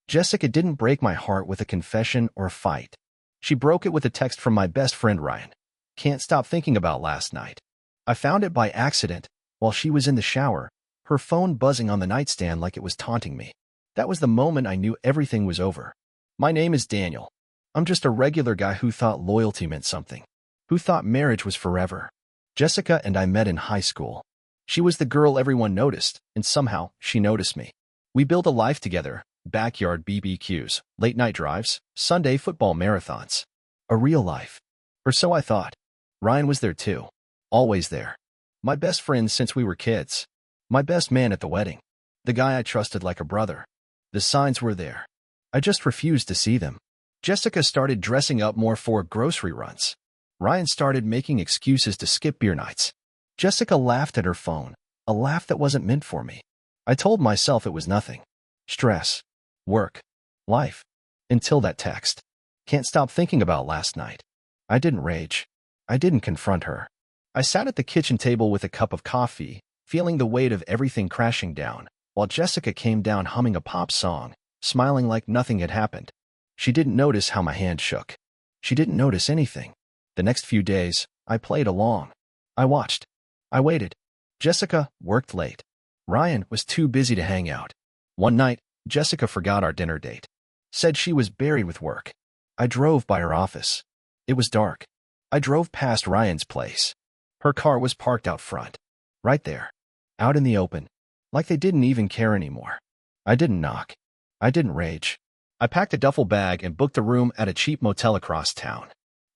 Jessica didn't break my heart with a confession or a fight. She broke it with a text from my best friend Ryan. Can't stop thinking about last night. I found it by accident while she was in the shower, her phone buzzing on the nightstand like it was taunting me. That was the moment I knew everything was over. My name is Daniel. I'm just a regular guy who thought loyalty meant something, who thought marriage was forever. Jessica and I met in high school. She was the girl everyone noticed, and somehow she noticed me. We built a life together, backyard BBQs, late-night drives, Sunday football marathons. A real life. Or so I thought. Ryan was there too. Always there. My best friend since we were kids. My best man at the wedding. The guy I trusted like a brother. The signs were there. I just refused to see them. Jessica started dressing up more for grocery runs. Ryan started making excuses to skip beer nights. Jessica laughed at her phone, a laugh that wasn't meant for me. I told myself it was nothing. Stress. Work. Life. Until that text. Can't stop thinking about last night. I didn't rage. I didn't confront her. I sat at the kitchen table with a cup of coffee, feeling the weight of everything crashing down, while Jessica came down humming a pop song, smiling like nothing had happened. She didn't notice how my hand shook. She didn't notice anything. The next few days, I played along. I watched. I waited. Jessica worked late. Ryan was too busy to hang out. One night, Jessica forgot our dinner date. Said she was buried with work. I drove by her office. It was dark. I drove past Ryan's place. Her car was parked out front. Right there. Out in the open. Like they didn't even care anymore. I didn't knock. I didn't rage. I packed a duffel bag and booked a room at a cheap motel across town.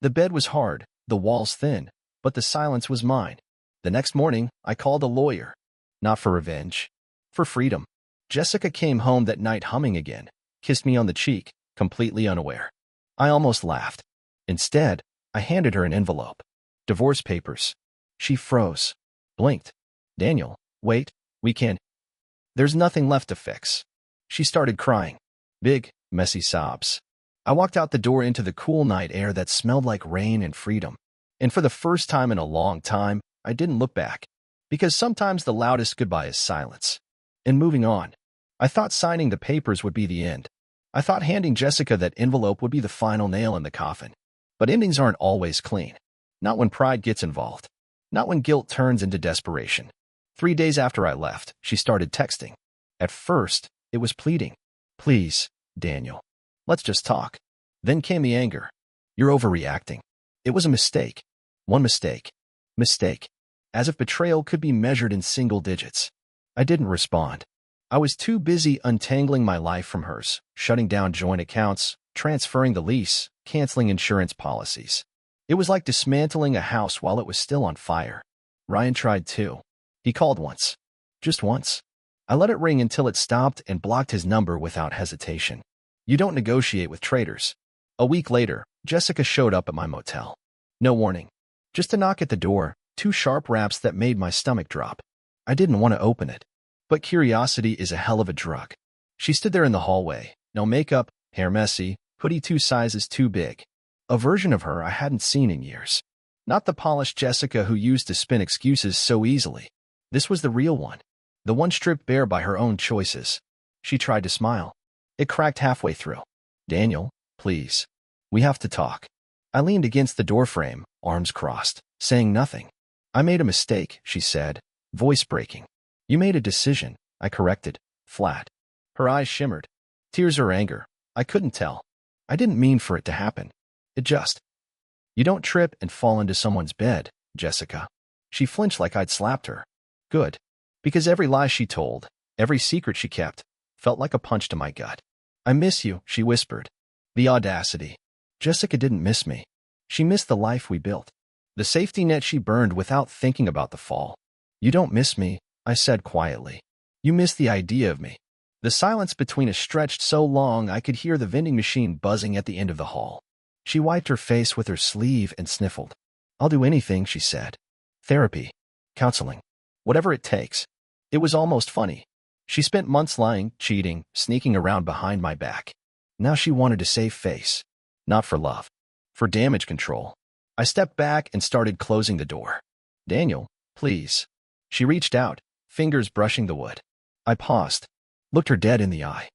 The bed was hard, the walls thin, but the silence was mine. The next morning, I called a lawyer. Not for revenge. For freedom. Jessica came home that night humming again, kissed me on the cheek, completely unaware. I almost laughed. Instead, I handed her an envelope. Divorce papers. She froze. Blinked. Daniel, wait, we can't. There's nothing left to fix. She started crying. Big, messy sobs. I walked out the door into the cool night air that smelled like rain and freedom. And for the first time in a long time, I didn't look back. Because sometimes the loudest goodbye is silence. And moving on. I thought signing the papers would be the end. I thought handing Jessica that envelope would be the final nail in the coffin. But endings aren't always clean. Not when pride gets involved. Not when guilt turns into desperation. 3 days after I left, she started texting. At first, it was pleading. Please, Daniel. Let's just talk. Then came the anger. You're overreacting. It was a mistake. One mistake. Mistake. As if betrayal could be measured in single digits. I didn't respond. I was too busy untangling my life from hers, shutting down joint accounts, transferring the lease, canceling insurance policies. It was like dismantling a house while it was still on fire. Ryan tried too. He called once. Just once. I let it ring until it stopped and blocked his number without hesitation. You don't negotiate with traitors. A week later, Jessica showed up at my motel. No warning. Just a knock at the door, 2 sharp raps that made my stomach drop. I didn't want to open it. But curiosity is a hell of a drug. She stood there in the hallway, no makeup, hair messy, hoodie 2 sizes too big. A version of her I hadn't seen in years. Not the polished Jessica who used to spin excuses so easily. This was the real one. The one stripped bare by her own choices. She tried to smile. It cracked halfway through. Daniel, please. We have to talk. I leaned against the doorframe, arms crossed, saying nothing. I made a mistake, she said, voice breaking. You made a decision, I corrected, flat. Her eyes shimmered. Tears or anger, I couldn't tell. I didn't mean for it to happen. It just. You don't trip and fall into someone's bed, Jessica. She flinched like I'd slapped her. Good. Because every lie she told, every secret she kept, felt like a punch to my gut. I miss you, she whispered. The audacity. Jessica didn't miss me. She missed the life we built. The safety net she burned without thinking about the fall. You don't miss me, I said quietly. You miss the idea of me. The silence between us stretched so long I could hear the vending machine buzzing at the end of the hall. She wiped her face with her sleeve and sniffled. I'll do anything, she said. Therapy. Counseling. Whatever it takes. It was almost funny. She spent months lying, cheating, sneaking around behind my back. Now she wanted to save face. Not for love. For damage control. I stepped back and started closing the door. Daniel, please. She reached out, fingers brushing the wood. I paused. Looked her dead in the eye.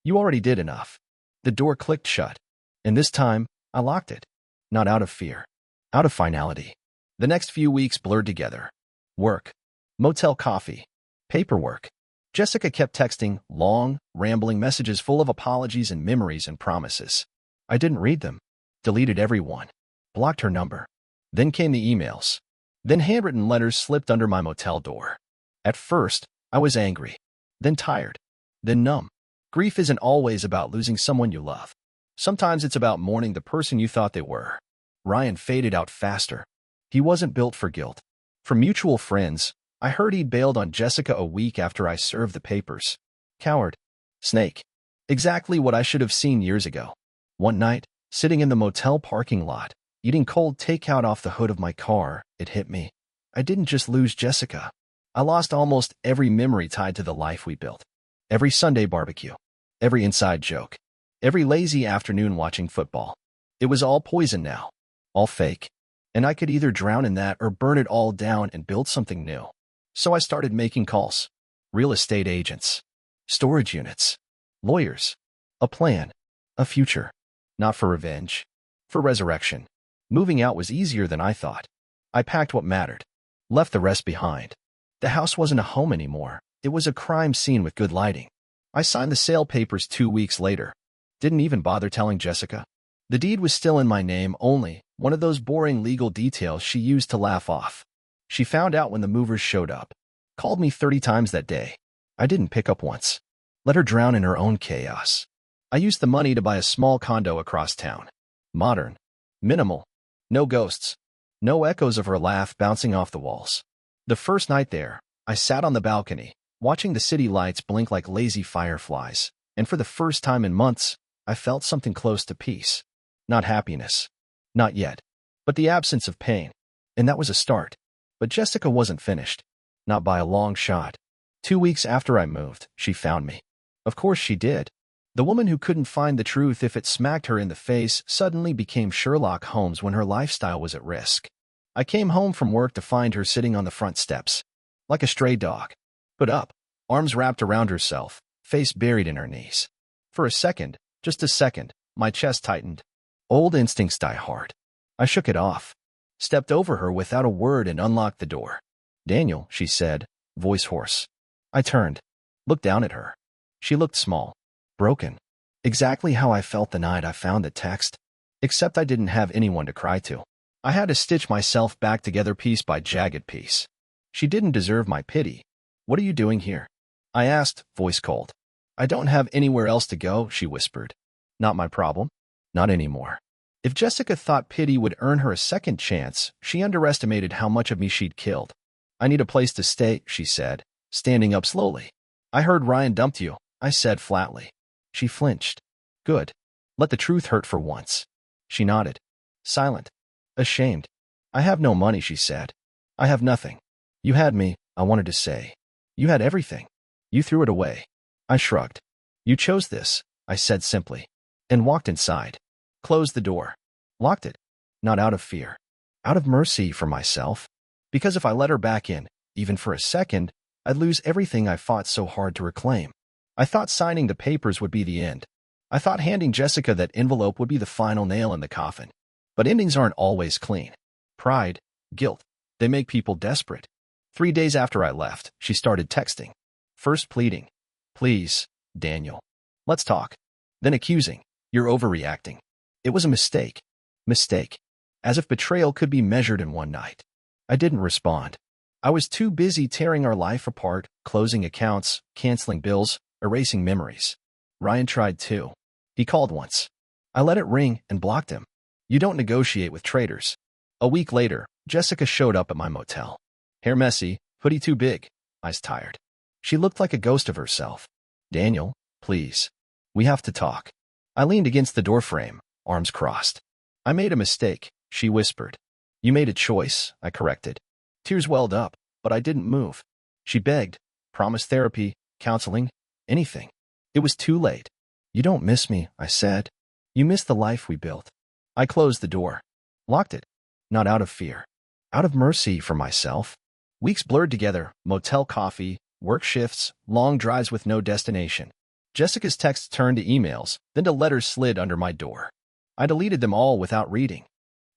You already did enough. The door clicked shut, and this time, I locked it. Not out of fear, out of finality. The next few weeks blurred together. Work, motel coffee, paperwork. Jessica kept texting long, rambling messages full of apologies and memories and promises. I didn't read them, deleted every one, blocked her number. Then came the emails. Then handwritten letters slipped under my motel door. At first, I was angry, then tired, then numb. Grief isn't always about losing someone you love. Sometimes it's about mourning the person you thought they were. Ryan faded out faster. He wasn't built for guilt. From mutual friends, I heard he'd bailed on Jessica a week after I served the papers. Coward. Snake. Exactly what I should have seen years ago. One night, sitting in the motel parking lot, eating cold takeout off the hood of my car, it hit me. I didn't just lose Jessica. I lost almost every memory tied to the life we built. Every Sunday barbecue. Every inside joke. Every lazy afternoon watching football. It was all poison now. All fake. And I could either drown in that or burn it all down and build something new. So I started making calls. Real estate agents. Storage units. Lawyers. A plan. A future. Not for revenge. For resurrection. Moving out was easier than I thought. I packed what mattered. Left the rest behind. The house wasn't a home anymore. It was a crime scene with good lighting. I signed the sale papers 2 weeks later. Didn't even bother telling Jessica. The deed was still in my name only, one of those boring legal details she used to laugh off. She found out when the movers showed up. Called me 30 times that day. I didn't pick up once. Let her drown in her own chaos. I used the money to buy a small condo across town. Modern. Minimal. No ghosts. No echoes of her laugh bouncing off the walls. The first night there, I sat on the balcony, watching the city lights blink like lazy fireflies, and for the first time in months, I felt something close to peace. Not happiness. Not yet. But the absence of pain. And that was a start. But Jessica wasn't finished. Not by a long shot. 2 weeks after I moved, she found me. Of course she did. The woman who couldn't find the truth if it smacked her in the face suddenly became Sherlock Holmes when her lifestyle was at risk. I came home from work to find her sitting on the front steps. Like a stray dog. Put up. Arms wrapped around herself. Face buried in her knees. For a second, just a second, my chest tightened. Old instincts die hard. I shook it off. Stepped over her without a word and unlocked the door. "Daniel," she said, voice hoarse. I turned. Looked down at her. She looked small. Broken. Exactly how I felt the night I found the text. Except I didn't have anyone to cry to. I had to stitch myself back together piece by jagged piece. She didn't deserve my pity. "What are you doing here?" I asked, voice cold. "I don't have anywhere else to go," she whispered. "Not my problem. Not anymore." If Jessica thought pity would earn her a second chance, she underestimated how much of me she'd killed. "I need a place to stay," she said, standing up slowly. "I heard Ryan dumped you," I said flatly. She flinched. "Good. Let the truth hurt for once." She nodded. Silent. Ashamed. "I have no money," she said. "I have nothing. You had me," I wanted to say. "You had everything. You threw it away." I shrugged. "You chose this," I said simply, and walked inside. Closed the door. Locked it. Not out of fear. Out of mercy for myself. Because if I let her back in, even for a second, I'd lose everything I fought so hard to reclaim. I thought signing the papers would be the end. I thought handing Jessica that envelope would be the final nail in the coffin. But endings aren't always clean. Pride, guilt, they make people desperate. 3 days after I left, she started texting. First pleading. "Please, Daniel. Let's talk." Then accusing. "You're overreacting." It was a mistake. Mistake. As if betrayal could be measured in one night. I didn't respond. I was too busy tearing our life apart, closing accounts, canceling bills, erasing memories. Ryan tried too. He called once. I let it ring and blocked him. You don't negotiate with traitors. A week later, Jessica showed up at my motel. Hair messy, hoodie too big, eyes tired. She looked like a ghost of herself. "Daniel, please. We have to talk." I leaned against the doorframe, arms crossed. "I made a mistake," she whispered. "You made a choice," I corrected. Tears welled up, but I didn't move. She begged, promised therapy, counseling, anything. It was too late. "You don't miss me," I said. "You miss the life we built." I closed the door. Locked it. Not out of fear. Out of mercy for myself. Weeks blurred together, motel coffee, work shifts, long drives with no destination. Jessica's texts turned to emails, then to letters slid under my door. I deleted them all without reading.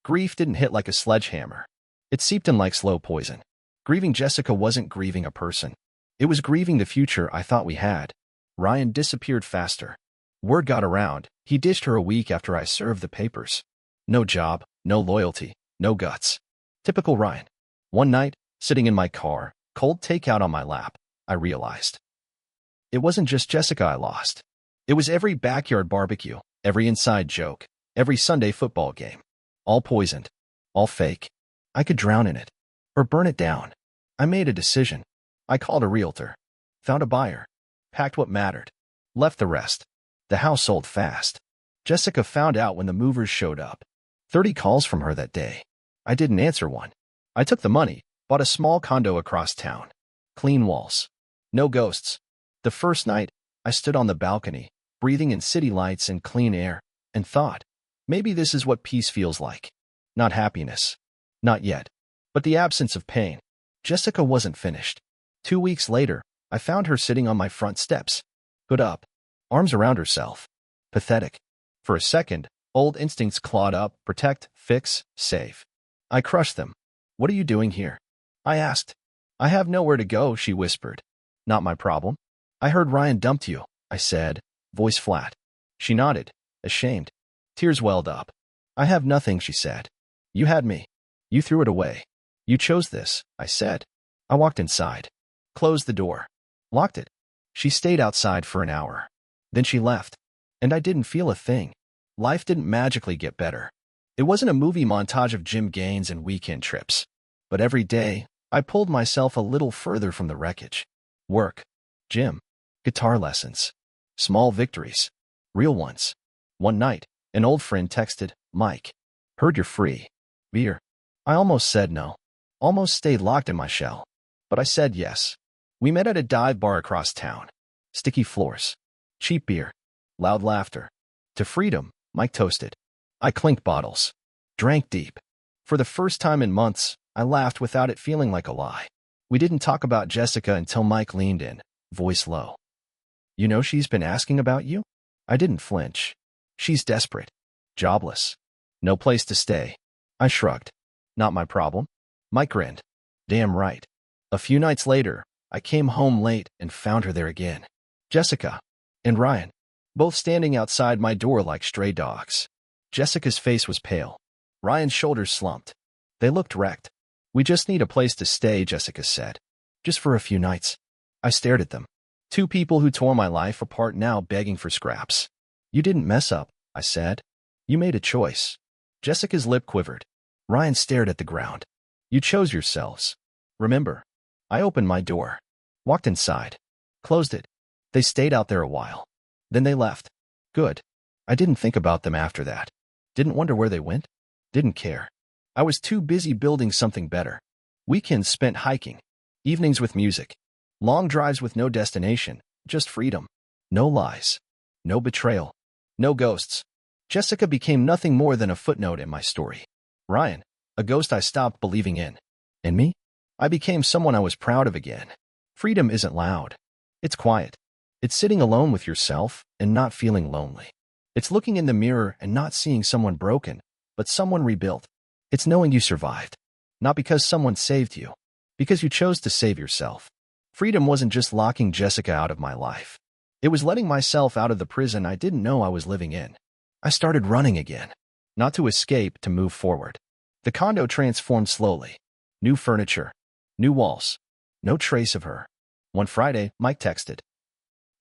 Grief didn't hit like a sledgehammer. It seeped in like slow poison. Grieving Jessica wasn't grieving a person. It was grieving the future I thought we had. Ryan disappeared faster. Word got around. He ditched her a week after I served the papers. No job, no loyalty, no guts. Typical Ryan. One night, sitting in my car, cold takeout on my lap, I realized. It wasn't just Jessica I lost. It was every backyard barbecue, every inside joke, every Sunday football game. All poisoned. All fake. I could drown in it. Or burn it down. I made a decision. I called a realtor. Found a buyer. Packed what mattered. Left the rest. The house sold fast. Jessica found out when the movers showed up. 30 calls from her that day. I didn't answer one. I took the money, bought a small condo across town. Clean walls. No ghosts. The first night, I stood on the balcony, breathing in city lights and clean air, and thought, maybe this is what peace feels like. Not happiness. Not yet. But the absence of pain. Jessica wasn't finished. 2 weeks later, I found her sitting on my front steps. Hood up. Arms around herself. Pathetic. For a second, old instincts clawed up, protect, fix, save. I crushed them. What are you doing here? I asked. I have nowhere to go, she whispered. Not my problem. I heard Ryan dumped you, I said, voice flat. She nodded, ashamed. Tears welled up. I have nothing, she said. You had me. You threw it away. You chose this, I said. I walked inside. Closed the door. Locked it. She stayed outside for an hour. Then she left. And I didn't feel a thing. Life didn't magically get better. It wasn't a movie montage of gym gains and weekend trips. But every day, I pulled myself a little further from the wreckage. Work. Gym. Guitar lessons. Small victories. Real ones. One night, an old friend texted, Mike. Heard you're free. Beer. I almost said no. Almost stayed locked in my shell. But I said yes. We met at a dive bar across town. Sticky floors. Cheap beer. Loud laughter. To freedom, Mike toasted. I clinked bottles. Drank deep. For the first time in months, I laughed without it feeling like a lie. We didn't talk about Jessica until Mike leaned in, voice low. You know she's been asking about you? I didn't flinch. She's desperate. Jobless. No place to stay. I shrugged. Not my problem. Mike grinned. Damn right. A few nights later, I came home late and found her there again. Jessica and Ryan, both standing outside my door like stray dogs. Jessica's face was pale. Ryan's shoulders slumped. They looked wrecked. We just need a place to stay, Jessica said. Just for a few nights. I stared at them. Two people who tore my life apart now begging for scraps. You didn't mess up, I said. You made a choice. Jessica's lip quivered. Ryan stared at the ground. You chose yourselves. Remember. I opened my door. Walked inside. Closed it. They stayed out there a while. Then they left. Good. I didn't think about them after that. Didn't wonder where they went. Didn't care. I was too busy building something better. Weekends spent hiking. Evenings with music. Long drives with no destination, just freedom. No lies. No betrayal. No ghosts. Jessica became nothing more than a footnote in my story. Ryan, a ghost I stopped believing in. And me? I became someone I was proud of again. Freedom isn't loud. It's quiet. It's sitting alone with yourself and not feeling lonely. It's looking in the mirror and not seeing someone broken, but someone rebuilt. It's knowing you survived. Not because someone saved you. Because you chose to save yourself. Freedom wasn't just locking Jessica out of my life. It was letting myself out of the prison I didn't know I was living in. I started running again. Not to escape, to move forward. The condo transformed slowly. New furniture. New walls. No trace of her. One Friday, Mike texted.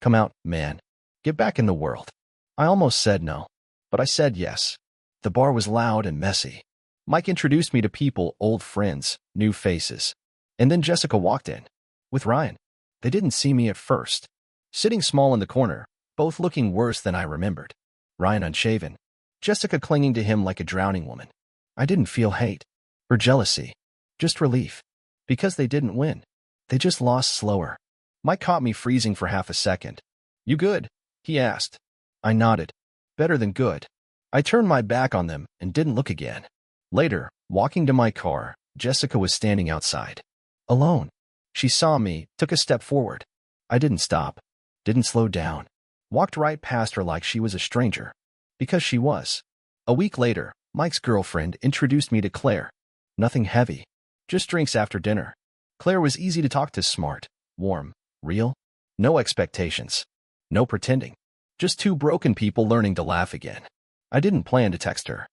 Come out, man. Get back in the world. I almost said no. But I said yes. The bar was loud and messy. Mike introduced me to people, old friends, new faces. And then Jessica walked in. With Ryan. They didn't see me at first. Sitting small in the corner, both looking worse than I remembered. Ryan unshaven. Jessica clinging to him like a drowning woman. I didn't feel hate. Or jealousy. Just relief. Because they didn't win. They just lost slower. Mike caught me freezing for half a second. You good? He asked. I nodded. Better than good. I turned my back on them and didn't look again. Later, walking to my car, Jessica was standing outside. Alone. She saw me, took a step forward. I didn't stop. Didn't slow down. Walked right past her like she was a stranger. Because she was. A week later, Mike's girlfriend introduced me to Claire. Nothing heavy. Just drinks after dinner. Claire was easy to talk to, smart, warm, real. No expectations. No pretending. Just two broken people learning to laugh again. I didn't plan to text her.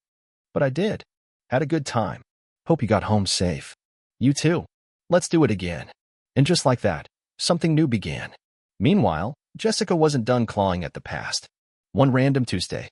But I did. Had a good time. Hope you got home safe. You too. Let's do it again. And just like that, something new began. Meanwhile, Jessica wasn't done clawing at the past. One random Tuesday.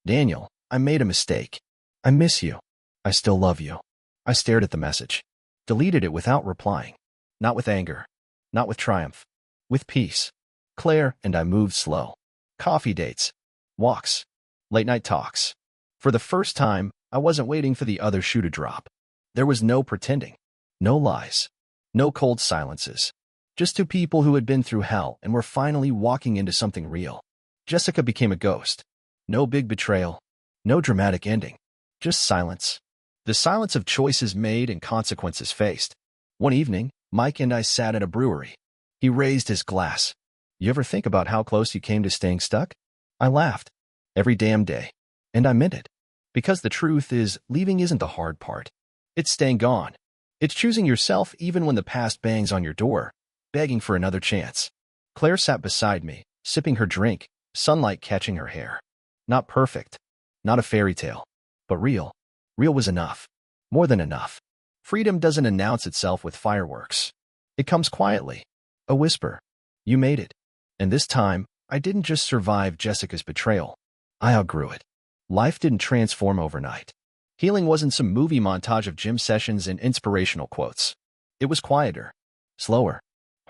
Daniel, I made a mistake. I miss you. I still love you. I stared at the message. Deleted it without replying. Not with anger. Not with triumph. With peace. Claire and I moved slow. Coffee dates. Walks. Late-night talks. For the first time, I wasn't waiting for the other shoe to drop. There was no pretending. No lies. No cold silences. Just two people who had been through hell and were finally walking into something real. Jessica became a ghost. No big betrayal. No dramatic ending. Just silence. The silence of choices made and consequences faced. One evening, Mike and I sat at a brewery. He raised his glass. You ever think about how close you came to staying stuck? I laughed. Every damn day. And I meant it. Because the truth is, leaving isn't the hard part. It's staying gone. It's choosing yourself even when the past bangs on your door, begging for another chance. Claire sat beside me, sipping her drink, sunlight catching her hair. Not perfect. Not a fairy tale. But real. Real was enough. More than enough. Freedom doesn't announce itself with fireworks. It comes quietly. A whisper. You made it. And this time, I didn't just survive Jessica's betrayal. I outgrew it. Life didn't transform overnight. Healing wasn't some movie montage of gym sessions and inspirational quotes. It was quieter. Slower.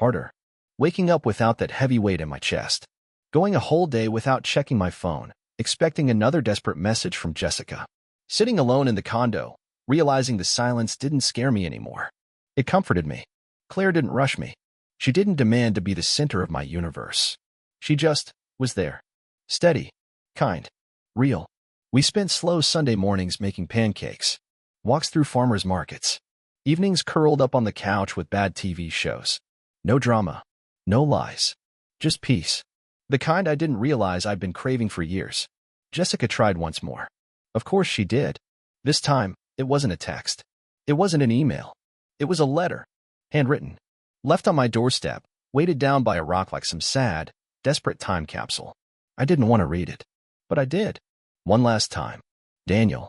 Harder. Waking up without that heavy weight in my chest. Going a whole day without checking my phone, expecting another desperate message from Jessica. Sitting alone in the condo, realizing the silence didn't scare me anymore. It comforted me. Claire didn't rush me. She didn't demand to be the center of my universe. She just was there. Steady. Kind. Real. We spent slow Sunday mornings making pancakes. Walks through farmers' markets. Evenings curled up on the couch with bad TV shows. No drama. No lies. Just peace. The kind I didn't realize I'd been craving for years. Jessica tried once more. Of course she did. This time, it wasn't a text. It wasn't an email. It was a letter. Handwritten. Left on my doorstep, weighted down by a rock like some sad, desperate time capsule. I didn't want to read it. But I did. One last time. Daniel.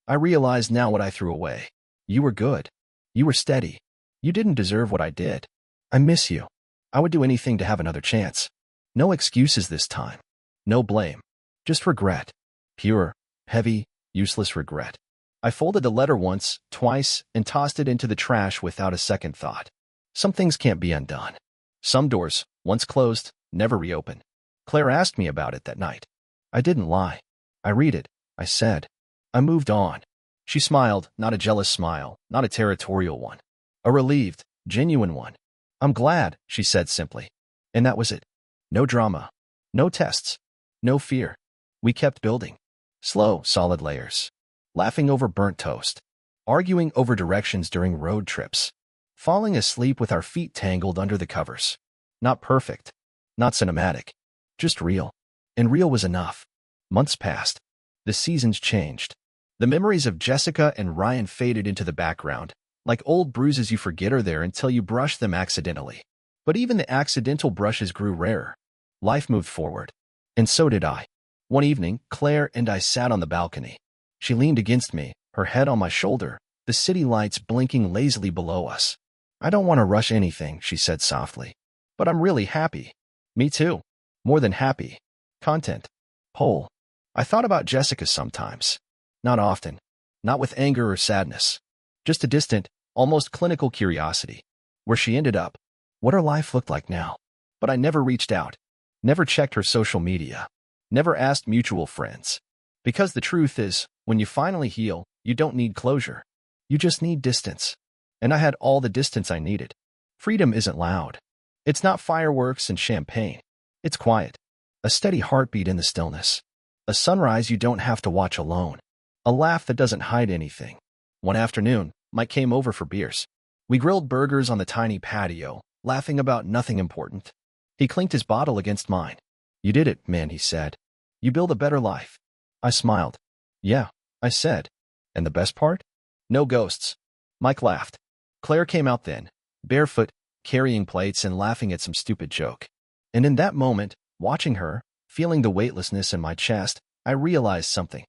I realize now what I threw away. You were good. You were steady. You didn't deserve what I did. I miss you. I would do anything to have another chance. No excuses this time. No blame. Just regret. Pure, heavy, useless regret. I folded the letter once, twice, and tossed it into the trash without a second thought. Some things can't be undone. Some doors, once closed, never reopen. Claire asked me about it that night. I didn't lie. I read it, I said. I moved on. She smiled, not a jealous smile, not a territorial one. A relieved, genuine one. I'm glad, she said simply. And that was it. No drama. No tests. No fear. We kept building. Slow, solid layers. Laughing over burnt toast. Arguing over directions during road trips. Falling asleep with our feet tangled under the covers. Not perfect. Not cinematic. Just real. And real was enough. Months passed. The seasons changed. The memories of Jessica and Ryan faded into the background, like old bruises you forget are there until you brush them accidentally. But even the accidental brushes grew rarer. Life moved forward. And so did I. One evening, Claire and I sat on the balcony. She leaned against me, her head on my shoulder, the city lights blinking lazily below us. I don't want to rush anything, she said softly. But I'm really happy. Me too. More than happy. Content. Whole. I thought about Jessica sometimes. Not often. Not with anger or sadness. Just a distant, almost clinical curiosity. Where she ended up. What her life looked like now. But I never reached out. Never checked her social media. Never asked mutual friends. Because the truth is, when you finally heal, you don't need closure. You just need distance. And I had all the distance I needed. Freedom isn't loud. It's not fireworks and champagne. It's quiet. A steady heartbeat in the stillness. A sunrise you don't have to watch alone. A laugh that doesn't hide anything. One afternoon, Mike came over for beers. We grilled burgers on the tiny patio, laughing about nothing important. He clinked his bottle against mine. You did it, man, he said. You build a better life. I smiled. Yeah, I said. And the best part? No ghosts. Mike laughed. Claire came out then, barefoot, carrying plates and laughing at some stupid joke. And in that moment, watching her, feeling the weightlessness in my chest, I realized something.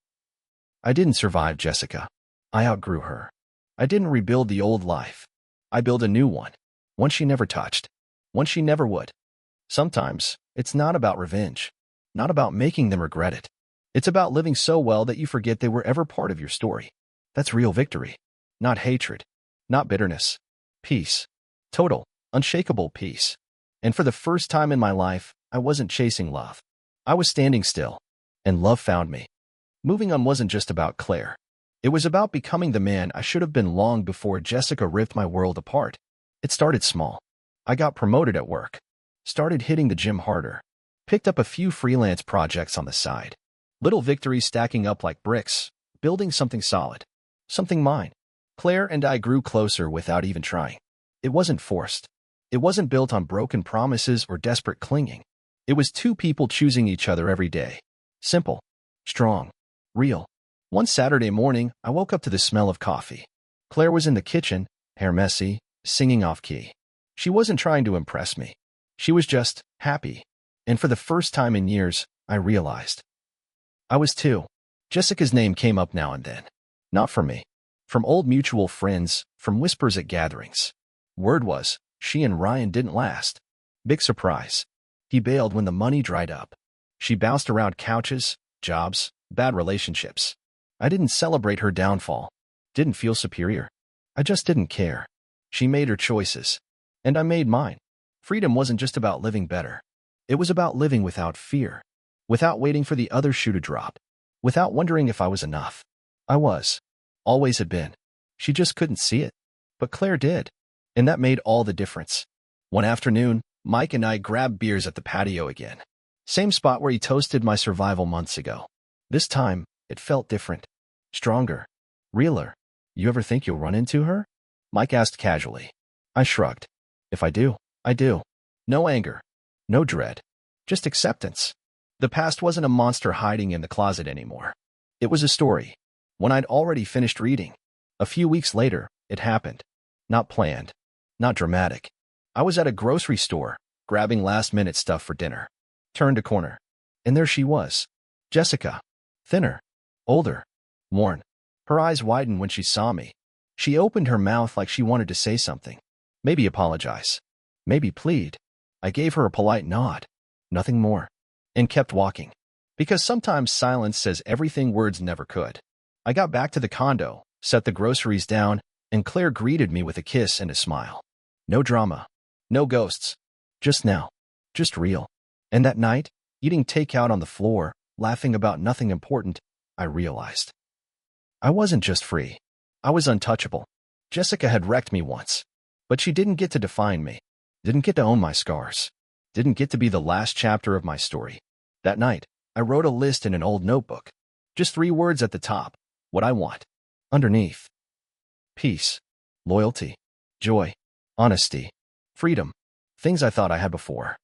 I didn't survive Jessica. I outgrew her. I didn't rebuild the old life. I built a new one she never touched, one she never would. Sometimes, it's not about revenge, not about making them regret it. It's about living so well that you forget they were ever part of your story. That's real victory. Not hatred, not bitterness. Peace. Total, unshakable peace. And for the first time in my life, I wasn't chasing love. I was standing still, and love found me. Moving on wasn't just about Claire. It was about becoming the man I should have been long before Jessica ripped my world apart. It started small. I got promoted at work, started hitting the gym harder, picked up a few freelance projects on the side. Little victories stacking up like bricks, building something solid, something mine. Claire and I grew closer without even trying. It wasn't forced. It wasn't built on broken promises or desperate clinging. It was two people choosing each other every day. Simple, strong, real. One Saturday morning, I woke up to the smell of coffee. Claire was in the kitchen, hair messy, singing off-key. She wasn't trying to impress me. She was just happy. And for the first time in years, I realized. I was too. Jessica's name came up now and then. Not from me. From old mutual friends, from whispers at gatherings. Word was, she and Ryan didn't last. Big surprise. He bailed when the money dried up. She bounced around couches, jobs, bad relationships. I didn't celebrate her downfall. Didn't feel superior. I just didn't care. She made her choices. And I made mine. Freedom wasn't just about living better. It was about living without fear. Without waiting for the other shoe to drop. Without wondering if I was enough. I was. Always had been. She just couldn't see it. But Claire did. And that made all the difference. One afternoon, Mike and I grabbed beers at the patio again. Same spot where he toasted my survival months ago. This time, it felt different. Stronger. Realer. You ever think you'll run into her? Mike asked casually. I shrugged. If I do, I do. No anger. No dread. Just acceptance. The past wasn't a monster hiding in the closet anymore. It was a story. One I'd already finished reading. A few weeks later, it happened. Not planned. Not dramatic. I was at a grocery store, grabbing last-minute stuff for dinner. Turned a corner. And there she was. Jessica. Thinner. Older. Worn. Her eyes widened when she saw me. She opened her mouth like she wanted to say something. Maybe apologize. Maybe plead. I gave her a polite nod. Nothing more. And kept walking. Because sometimes silence says everything words never could. I got back to the condo, set the groceries down, and Claire greeted me with a kiss and a smile. No drama. No ghosts. Just now. Just real. And that night, eating takeout on the floor, laughing about nothing important, I realized. I wasn't just free. I was untouchable. Jessica had wrecked me once. But she didn't get to define me. Didn't get to own my scars. Didn't get to be the last chapter of my story. That night, I wrote a list in an old notebook. Just 3 words at the top. What I want. Underneath. Peace. Loyalty. Joy. Honesty. Freedom. Things I thought I had before.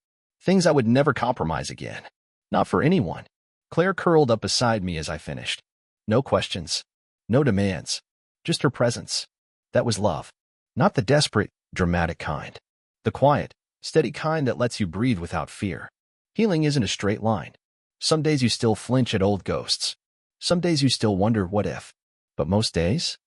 Things I would never compromise again. Not for anyone. Claire curled up beside me as I finished. No questions. No demands. Just her presence. That was love. Not the desperate, dramatic kind. The quiet, steady kind that lets you breathe without fear. Healing isn't a straight line. Some days you still flinch at old ghosts. Some days you still wonder what if. But most days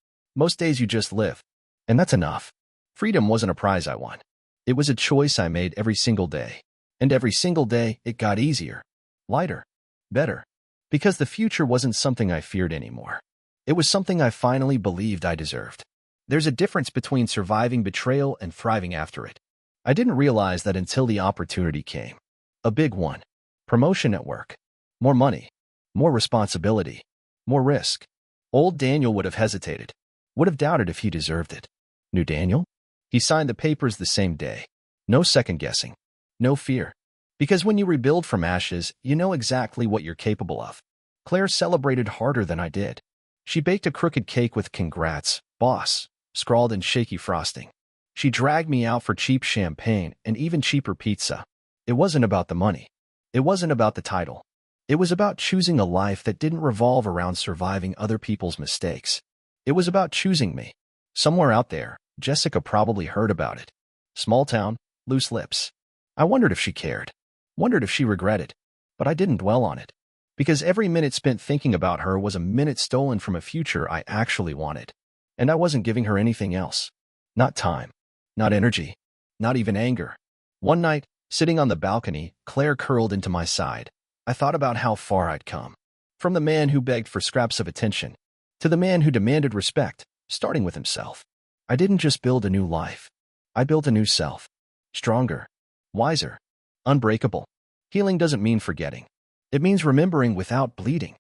you just live. And that's enough. Freedom wasn't a prize I won. It was a choice I made every single day. And every single day, it got easier. Lighter. Better. Because the future wasn't something I feared anymore. It was something I finally believed I deserved. There's a difference between surviving betrayal and thriving after it. I didn't realize that until the opportunity came. A big one. Promotion at work. More money. More responsibility. More risk. Old Daniel would have hesitated. Would have doubted if he deserved it. New Daniel? He signed the papers the same day. No second guessing. No fear. Because when you rebuild from ashes, you know exactly what you're capable of. Claire celebrated harder than I did. She baked a crooked cake with "Congrats, boss," scrawled in shaky frosting. She dragged me out for cheap champagne and even cheaper pizza. It wasn't about the money. It wasn't about the title. It was about choosing a life that didn't revolve around surviving other people's mistakes. It was about choosing me. Somewhere out there, Jessica probably heard about it. Small town, loose lips. I wondered if she cared. Wondered if she regretted. But I didn't dwell on it. Because every minute spent thinking about her was a minute stolen from a future I actually wanted. And I wasn't giving her anything else. Not time. Not energy. Not even anger. One night, sitting on the balcony, Claire curled into my side. I thought about how far I'd come. From the man who begged for scraps of attention, to the man who demanded respect, starting with himself. I didn't just build a new life. I built a new self. Stronger. Wiser. Unbreakable. Healing doesn't mean forgetting. It means remembering without bleeding.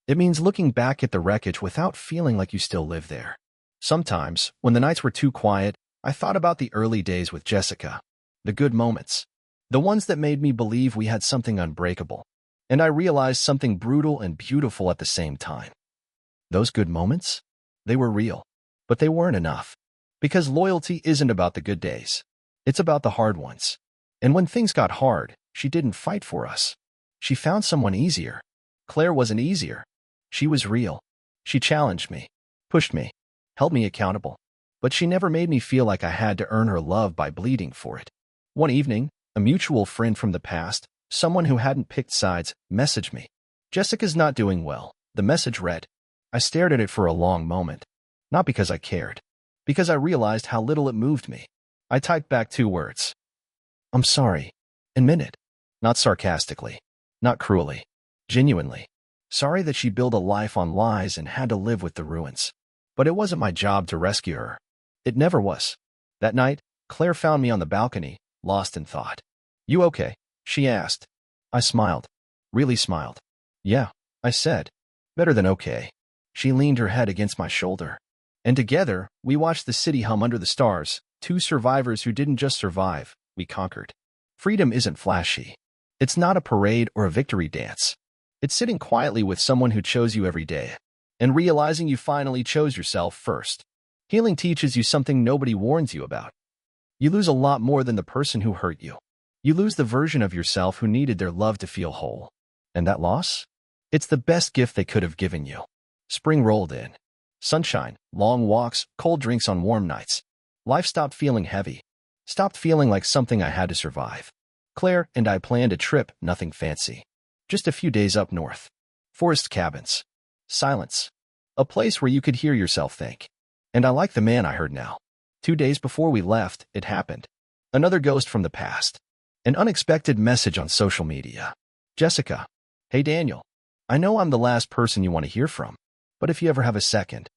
It means looking back at the wreckage without feeling like you still live there. Sometimes, when the nights were too quiet, I thought about the early days with Jessica. The good moments. The ones that made me believe we had something unbreakable. And I realized something brutal and beautiful at the same time. Those good moments? They were real. But they weren't enough. Because loyalty isn't about the good days. It's about the hard ones. And when things got hard, she didn't fight for us. She found someone easier. Claire wasn't easier. She was real. She challenged me, pushed me, held me accountable. But she never made me feel like I had to earn her love by bleeding for it. One evening, a mutual friend from the past, someone who hadn't picked sides, messaged me. "Jessica's not doing well," the message read. I stared at it for a long moment. Not because I cared. Because I realized how little it moved me. I typed back 2 words. "I'm sorry." And meant it. Not sarcastically. Not cruelly. Genuinely. Sorry that she built a life on lies and had to live with the ruins. But it wasn't my job to rescue her. It never was. That night, Claire found me on the balcony, lost in thought. "You okay?" she asked. I smiled. Really smiled. "Yeah," I said. "Better than okay." She leaned her head against my shoulder. And together, we watched the city hum under the stars, 2 survivors who didn't just survive, we conquered. Freedom isn't flashy. It's not a parade or a victory dance. It's sitting quietly with someone who chose you every day, and realizing you finally chose yourself first. Healing teaches you something nobody warns you about. You lose a lot more than the person who hurt you. You lose the version of yourself who needed their love to feel whole. And that loss? It's the best gift they could have given you. Spring rolled in. Sunshine, long walks, cold drinks on warm nights. Life stopped feeling heavy. Stopped feeling like something I had to survive. Claire and I planned a trip, nothing fancy. Just a few days up north. Forest cabins. Silence. A place where you could hear yourself think. And I like the man I heard now. 2 days before we left, it happened. Another ghost from the past. An unexpected message on social media. "Jessica. Hey Daniel. I know I'm the last person you want to hear from, but if you ever have a second,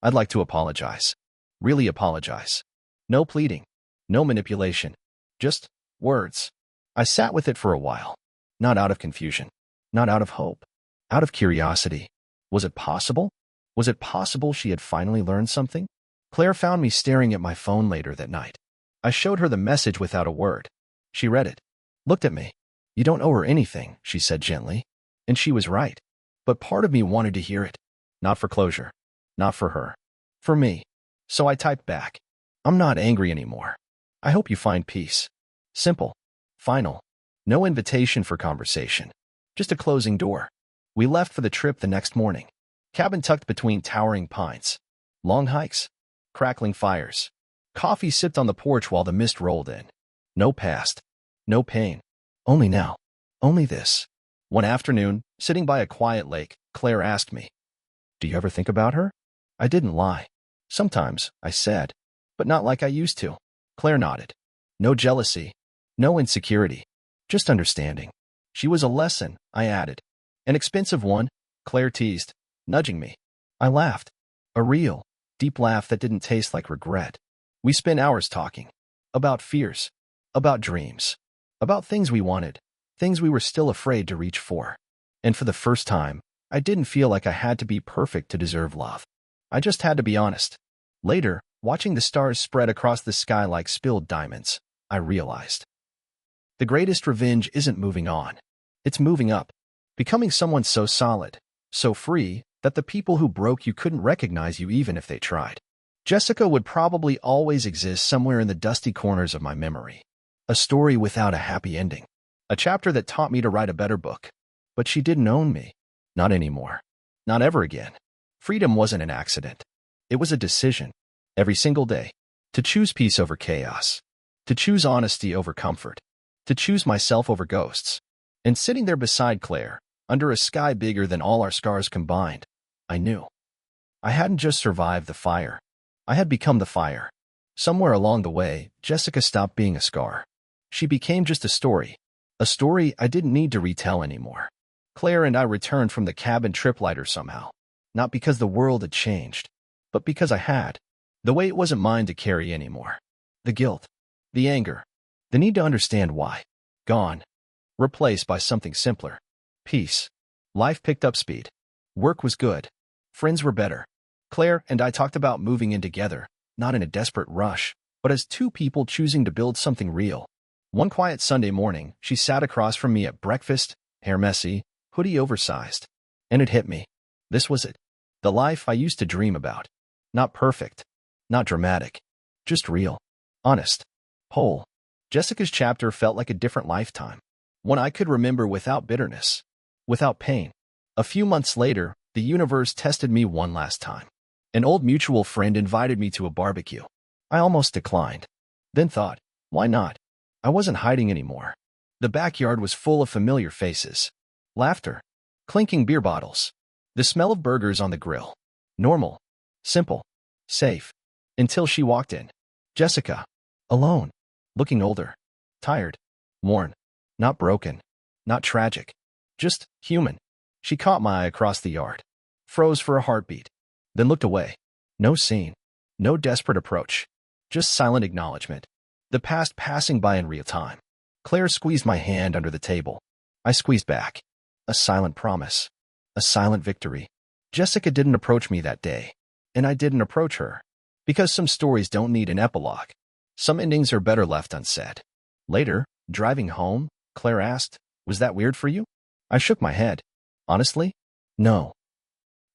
I'd like to apologize. Really apologize. No pleading. No manipulation. Just words." I sat with it for a while. Not out of confusion. Not out of hope. Out of curiosity. Was it possible? Was it possible she had finally learned something? Claire found me staring at my phone later that night. I showed her the message without a word. She read it. Looked at me. "You don't owe her anything," she said gently. And she was right. But part of me wanted to hear it. Not for closure. Not for her. For me. So I typed back. "I'm not angry anymore. I hope you find peace." Simple. Final. No invitation for conversation. Just a closing door. We left for the trip the next morning. Cabin tucked between towering pines. Long hikes. Crackling fires. Coffee sipped on the porch while the mist rolled in. No past. No pain. Only now. Only this. One afternoon, sitting by a quiet lake, Claire asked me, "Do you ever think about her?" I didn't lie. "Sometimes," I said, "but not like I used to." Claire nodded. No jealousy. No insecurity. Just understanding. She was a lesson, I added. An expensive one, Claire teased, nudging me. I laughed. A real, deep laugh that didn't taste like regret. We spent hours talking. About fears. About dreams. About things we wanted. Things we were still afraid to reach for. And for the first time, I didn't feel like I had to be perfect to deserve love. I just had to be honest. Later, watching the stars spread across the sky like spilled diamonds, I realized. The greatest revenge isn't moving on. It's moving up. Becoming someone so solid, so free, that the people who broke you couldn't recognize you even if they tried. Jessica would probably always exist somewhere in the dusty corners of my memory. A story without a happy ending. A chapter that taught me to write a better book. But she didn't own me. Not anymore. Not ever again. Freedom wasn't an accident. It was a decision. Every single day. To choose peace over chaos. To choose honesty over comfort. To choose myself over ghosts. And sitting there beside Claire, under a sky bigger than all our scars combined, I knew. I hadn't just survived the fire. I had become the fire. Somewhere along the way, Jessica stopped being a scar. She became just a story. A story I didn't need to retell anymore. Claire and I returned from the cabin trip lighter somehow. Not because the world had changed, but because I had. The weight wasn't mine to carry anymore. The guilt, the anger, the need to understand why. Gone. Replaced by something simpler. Peace. Life picked up speed. Work was good. Friends were better. Claire and I talked about moving in together, not in a desperate rush, but as two people choosing to build something real. One quiet Sunday morning, she sat across from me at breakfast, hair messy, hoodie oversized. And it hit me. This was it. The life I used to dream about. Not perfect. Not dramatic. Just real. Honest. Whole. Jessica's chapter felt like a different lifetime. One I could remember without bitterness. Without pain. A few months later, the universe tested me one last time. An old mutual friend invited me to a barbecue. I almost declined. Then thought, why not? I wasn't hiding anymore. The backyard was full of familiar faces. Laughter. Clinking beer bottles. The smell of burgers on the grill. Normal. Simple. Safe. Until she walked in. Jessica. Alone. Looking older. Tired. Worn. Not broken. Not tragic. Just human. She caught my eye across the yard. Froze for a heartbeat. Then looked away. No scene. No desperate approach. Just silent acknowledgement. The past passing by in real time. Claire squeezed my hand under the table. I squeezed back. A silent promise. A silent victory. Jessica didn't approach me that day. And I didn't approach her. Because some stories don't need an epilogue. Some endings are better left unsaid. Later, driving home, Claire asked, was that weird for you? I shook my head. Honestly? No.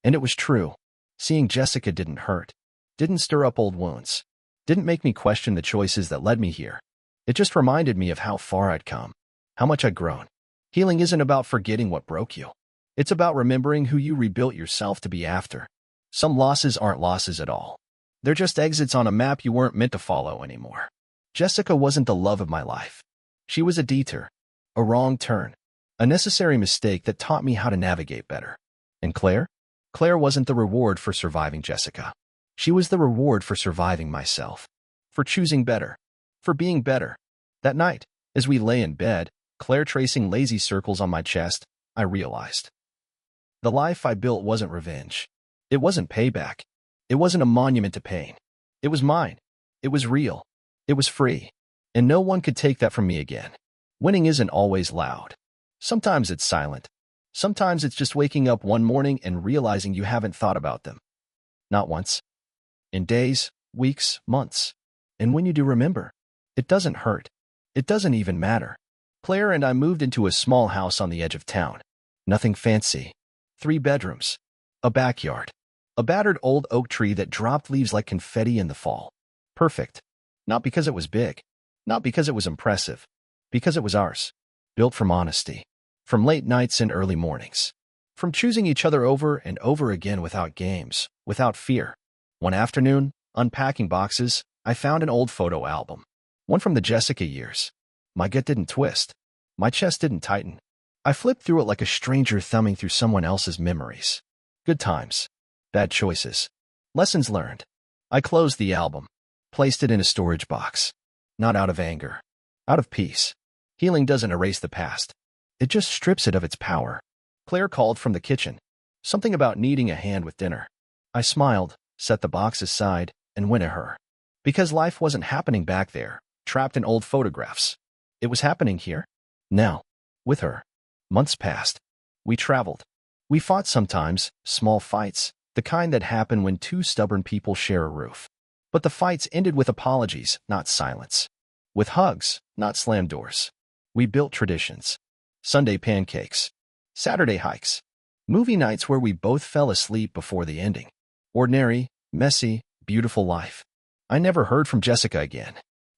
And it was true. Seeing Jessica didn't hurt. Didn't stir up old wounds. Didn't make me question the choices that led me here. It just reminded me of how far I'd come. How much I'd grown. Healing isn't about forgetting what broke you. It's about remembering who you rebuilt yourself to be after. Some losses aren't losses at all. They're just exits on a map you weren't meant to follow anymore. Jessica wasn't the love of my life. She was a detour. A wrong turn. A necessary mistake that taught me how to navigate better. And Claire? Claire wasn't the reward for surviving Jessica. She was the reward for surviving myself. For choosing better. For being better. That night, as we lay in bed, Claire tracing lazy circles on my chest, I realized. The life I built wasn't revenge. It wasn't payback. It wasn't a monument to pain. It was mine. It was real. It was free. And no one could take that from me again. Winning isn't always loud. Sometimes it's silent. Sometimes it's just waking up one morning and realizing you haven't thought about them. Not once. In days, weeks, months. And when you do remember, it doesn't hurt. It doesn't even matter. Claire and I moved into a small house on the edge of town. Nothing fancy. 3 bedrooms. A backyard. A battered old oak tree that dropped leaves like confetti in the fall. Perfect. Not because it was big. Not because it was impressive. Because it was ours. Built from honesty. From late nights and early mornings. From choosing each other over and over again without games, without fear. One afternoon, unpacking boxes, I found an old photo album. One from the Jessica years. My gut didn't twist. My chest didn't tighten. I flipped through it like a stranger thumbing through someone else's memories. Good times. Bad choices. Lessons learned. I closed the album. Placed it in a storage box. Not out of anger. Out of peace. Healing doesn't erase the past. It just strips it of its power. Claire called from the kitchen. Something about needing a hand with dinner. I smiled, set the box aside, and went at her. Because life wasn't happening back there, trapped in old photographs. It was happening here. Now. With her. Months passed. We traveled. We fought sometimes, small fights, the kind that happen when 2 stubborn people share a roof. But the fights ended with apologies, not silence. With hugs, not slam doors. We built traditions. Sunday pancakes. Saturday hikes. Movie nights where we both fell asleep before the ending. Ordinary, messy, beautiful life. I never heard from Jessica again.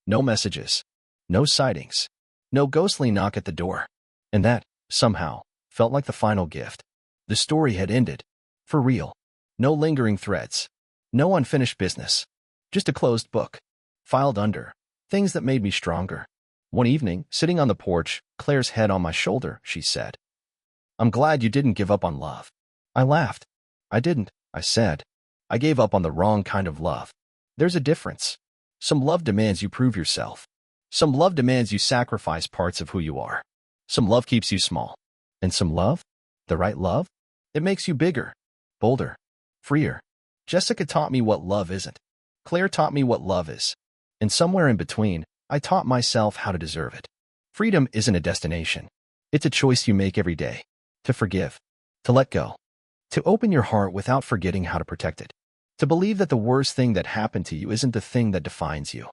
No messages. No sightings. No ghostly knock at the door. And that, somehow, felt like the final gift. The story had ended. For real. No lingering threads. No unfinished business. Just a closed book. Filed under. Things that made me stronger. One evening, sitting on the porch, Claire's head on my shoulder, she said, "I'm glad you didn't give up on love." I laughed. "I didn't," I said. "I gave up on the wrong kind of love. There's a difference. Some love demands you prove yourself. Some love demands you sacrifice parts of who you are. Some love keeps you small. And some love, the right love, it makes you bigger, bolder, freer." Jessica taught me what love isn't. Claire taught me what love is. And somewhere in between, I taught myself how to deserve it. Freedom isn't a destination. It's a choice you make every day. To forgive. To let go. To open your heart without forgetting how to protect it. To believe that the worst thing that happened to you isn't the thing that defines you,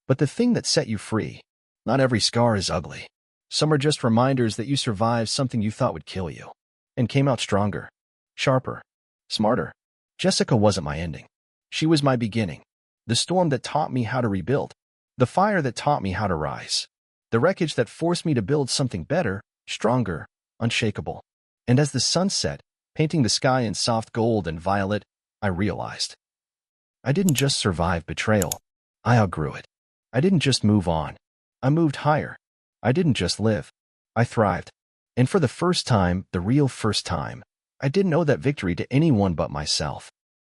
but the thing that set you free. Not every scar is ugly. Some are just reminders that you survived something you thought would kill you, and came out stronger, sharper, smarter. Jessica wasn't my ending. She was my beginning. The storm that taught me how to rebuild. The fire that taught me how to rise. The wreckage that forced me to build something better, stronger, unshakable. And as the sun set, painting the sky in soft gold and violet, I realized I didn't just survive betrayal. I outgrew it. I didn't just move on. I moved higher. I didn't just live. I thrived. And for the first time, the real first time, I didn't owe that victory to anyone but myself.